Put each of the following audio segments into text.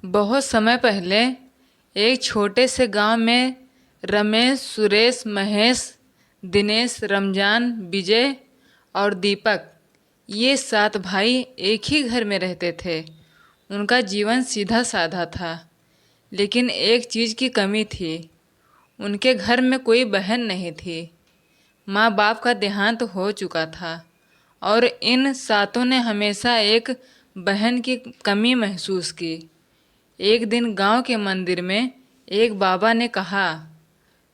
बहुत समय पहले एक छोटे से गांव में रमेश, सुरेश, महेश, दिनेश, रमजान, विजय और दीपक, ये 7 भाई एक ही घर में रहते थे। उनका जीवन सीधा साधा था, लेकिन एक चीज़ की कमी थी। उनके घर में कोई बहन नहीं थी। माँ बाप का देहांत हो चुका था और इन सातों ने हमेशा एक बहन की कमी महसूस की। एक दिन गांव के मंदिर में एक बाबा ने कहा,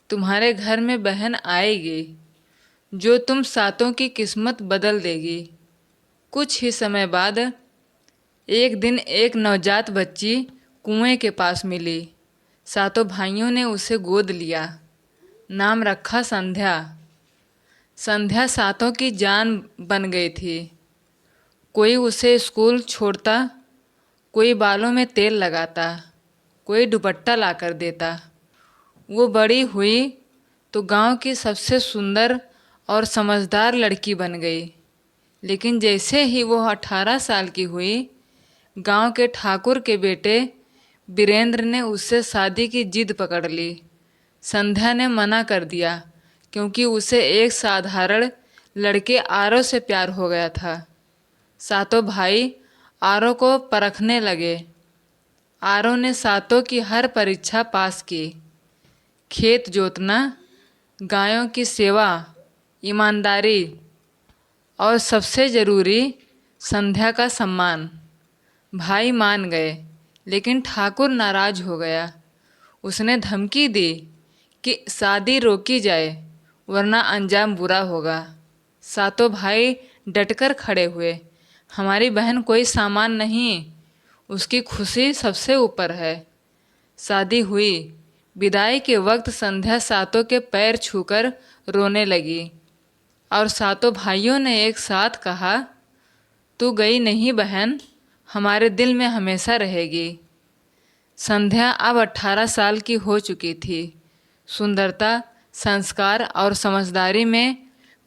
तुम्हारे घर में बहन आएगी जो तुम सातों की किस्मत बदल देगी। कुछ ही समय बाद एक दिन एक नवजात बच्ची कुएं के पास मिली। सातों भाइयों ने उसे गोद लिया। नाम रखा संध्या। संध्या सातों की जान बन गई थी। कोई उसे स्कूल छोड़ता, कोई बालों में तेल लगाता, कोई दुपट्टा लाकर देता। वो बड़ी हुई तो गांव की सबसे सुंदर और समझदार लड़की बन गई। लेकिन जैसे ही वो 18 साल की हुई, गांव के ठाकुर के बेटे वीरेंद्र ने उससे शादी की जिद पकड़ ली। संध्या ने मना कर दिया क्योंकि उसे एक साधारण लड़के आरव से प्यार हो गया था। सातों भाई आरव को परखने लगे। आरव ने सातों की हर परीक्षा पास की। खेत जोतना, गायों की सेवा, ईमानदारी और सबसे ज़रूरी संध्या का सम्मान। भाई मान गए, लेकिन ठाकुर नाराज हो गया। उसने धमकी दी कि शादी रोकी जाए वरना अंजाम बुरा होगा। सातों भाई डटकर खड़े हुए। हमारी बहन कोई सामान नहीं, उसकी खुशी सबसे ऊपर है। शादी हुई। विदाई के वक्त संध्या सातों के पैर छूकर रोने लगी और सातों भाइयों ने एक साथ कहा, तू गई नहीं बहन, हमारे दिल में हमेशा रहेगी। संध्या अब 18 साल की हो चुकी थी। सुंदरता, संस्कार और समझदारी में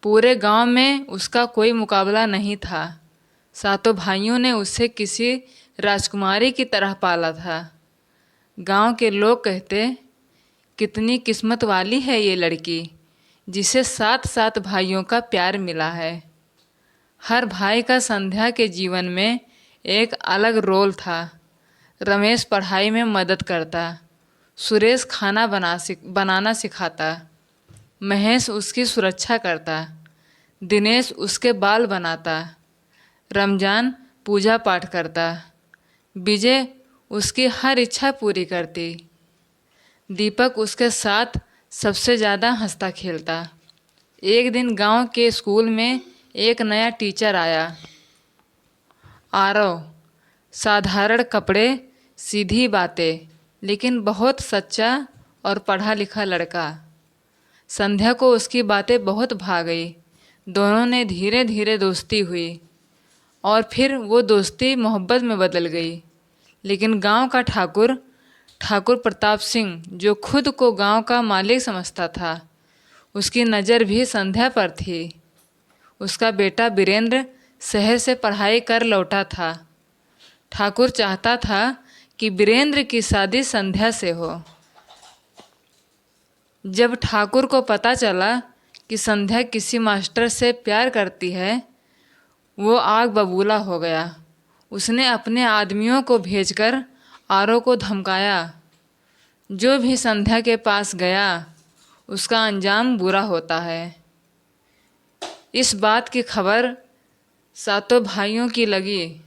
पूरे गांव में उसका कोई मुकाबला नहीं था। सातों भाइयों ने उसे किसी राजकुमारी की तरह पाला था। गांव के लोग कहते, कितनी किस्मत वाली है ये लड़की, जिसे 7 भाइयों का प्यार मिला है। हर भाई का संध्या के जीवन में एक अलग रोल था। रमेश पढ़ाई में मदद करता, सुरेश खाना बनाना सिखाता, महेश उसकी सुरक्षा करता, दिनेश उसके बाल बनाता, रमजान पूजा पाठ करता, विजय उसकी हर इच्छा पूरी करती, दीपक उसके साथ सबसे ज़्यादा हंसता खेलता। एक दिन गांव के स्कूल में एक नया टीचर आया। आरव, साधारण कपड़े, सीधी बातें, लेकिन बहुत सच्चा और पढ़ा लिखा लड़का। संध्या को उसकी बातें बहुत भा गई। दोनों ने धीरे धीरे दोस्ती हुई और फिर वो दोस्ती मोहब्बत में बदल गई। लेकिन गांव का ठाकुर प्रताप सिंह, जो खुद को गांव का मालिक समझता था, उसकी नज़र भी संध्या पर थी। उसका बेटा वीरेंद्र शहर से पढ़ाई कर लौटा था। ठाकुर चाहता था कि वीरेंद्र की शादी संध्या से हो। जब ठाकुर को पता चला कि संध्या किसी मास्टर से प्यार करती है, वो आग बबूला हो गया। उसने अपने आदमियों को भेजकर आरव को धमकाया, जो भी संध्या के पास गया उसका अंजाम बुरा होता है। इस बात की खबर सातों भाइयों की लगी।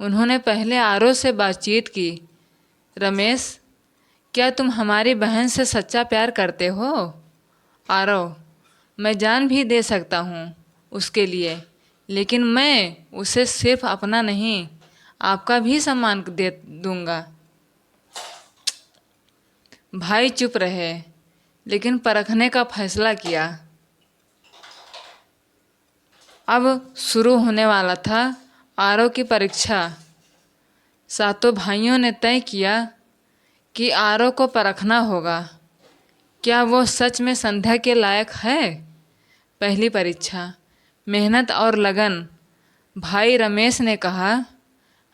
उन्होंने पहले आरव से बातचीत की। रमेश, क्या तुम हमारी बहन से सच्चा प्यार करते हो? आरव, मैं जान भी दे सकता हूँ उसके लिए, लेकिन मैं उसे सिर्फ अपना नहीं, आपका भी सम्मान दे दूंगा। भाई चुप रहे, लेकिन परखने का फैसला किया। अब शुरू होने वाला था आरव की परीक्षा। सातों भाइयों ने तय किया कि आरव को परखना होगा। क्या वो सच में संध्या के लायक है? पहली परीक्षा, मेहनत और लगन। भाई रमेश ने कहा,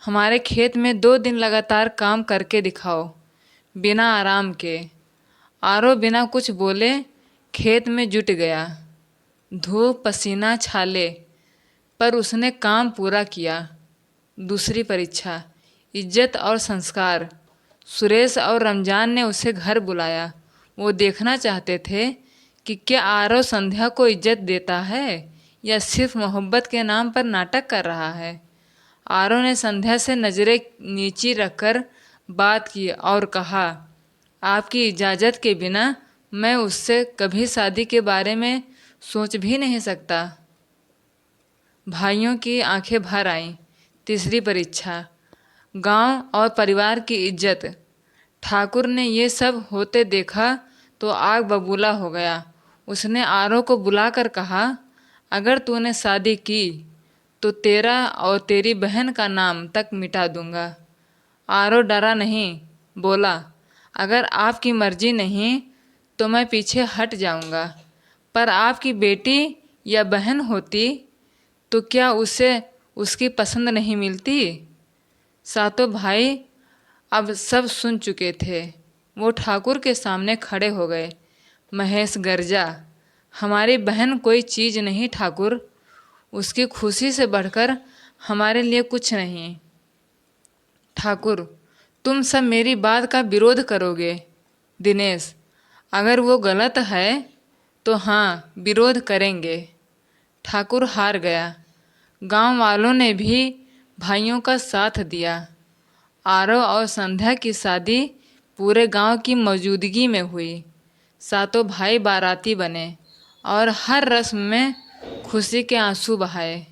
हमारे खेत में 2 दिन लगातार काम करके दिखाओ, बिना आराम के। आरो बिना कुछ बोले खेत में जुट गया। धूप, पसीना, छाले, पर उसने काम पूरा किया। दूसरी परीक्षा, इज्जत और संस्कार। सुरेश और रमजान ने उसे घर बुलाया। वो देखना चाहते थे कि क्या आरव संध्या को इज्जत देता है या सिर्फ मोहब्बत के नाम पर नाटक कर रहा है। आरव ने संध्या से नज़रें नीची रखकर बात की और कहा, आपकी इजाज़त के बिना मैं उससे कभी शादी के बारे में सोच भी नहीं सकता। भाइयों की आंखें भर आईं। तीसरी परीक्षा, गांव और परिवार की इज्जत। ठाकुर ने ये सब होते देखा तो आग बबूला हो गया। उसने आरव को बुलाकर कहा, अगर तूने शादी की तो तेरा और तेरी बहन का नाम तक मिटा दूंगा। आरव डरा नहीं, बोला, अगर आपकी मर्जी नहीं तो मैं पीछे हट जाऊंगा, पर आपकी बेटी या बहन होती तो क्या उसे उसकी पसंद नहीं मिलती। सातों भाई अब सब सुन चुके थे। वो ठाकुर के सामने खड़े हो गए। महेश गरजा, हमारी बहन कोई चीज़ नहीं ठाकुर, उसकी खुशी से बढ़कर हमारे लिए कुछ नहीं। ठाकुर, तुम सब मेरी बात का विरोध करोगे। दिनेश, अगर वो गलत है तो हाँ, विरोध करेंगे। ठाकुर हार गया। गांव वालों ने भी भाइयों का साथ दिया। आरव और संध्या की शादी पूरे गांव की मौजूदगी में हुई। सातों भाई बाराती बने और हर रस्म में खुशी के आंसू बहाए।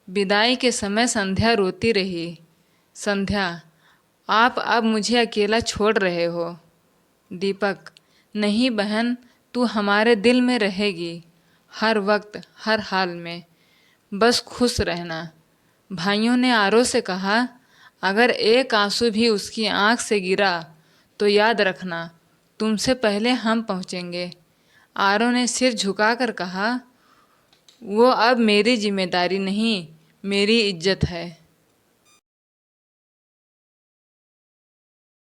विदाई के समय संध्या रोती रही। संध्या, आप अब मुझे अकेला छोड़ रहे हो। दीपक, नहीं बहन, तू हमारे दिल में रहेगी, हर वक्त, हर हाल में, बस खुश रहना। भाइयों ने आरव से कहा, अगर एक आंसू भी उसकी आंख से गिरा तो याद रखना, तुमसे पहले हम पहुँचेंगे। आरव ने सिर झुकाकर कहा, वो अब मेरी जिम्मेदारी नहीं, मेरी इज्जत है।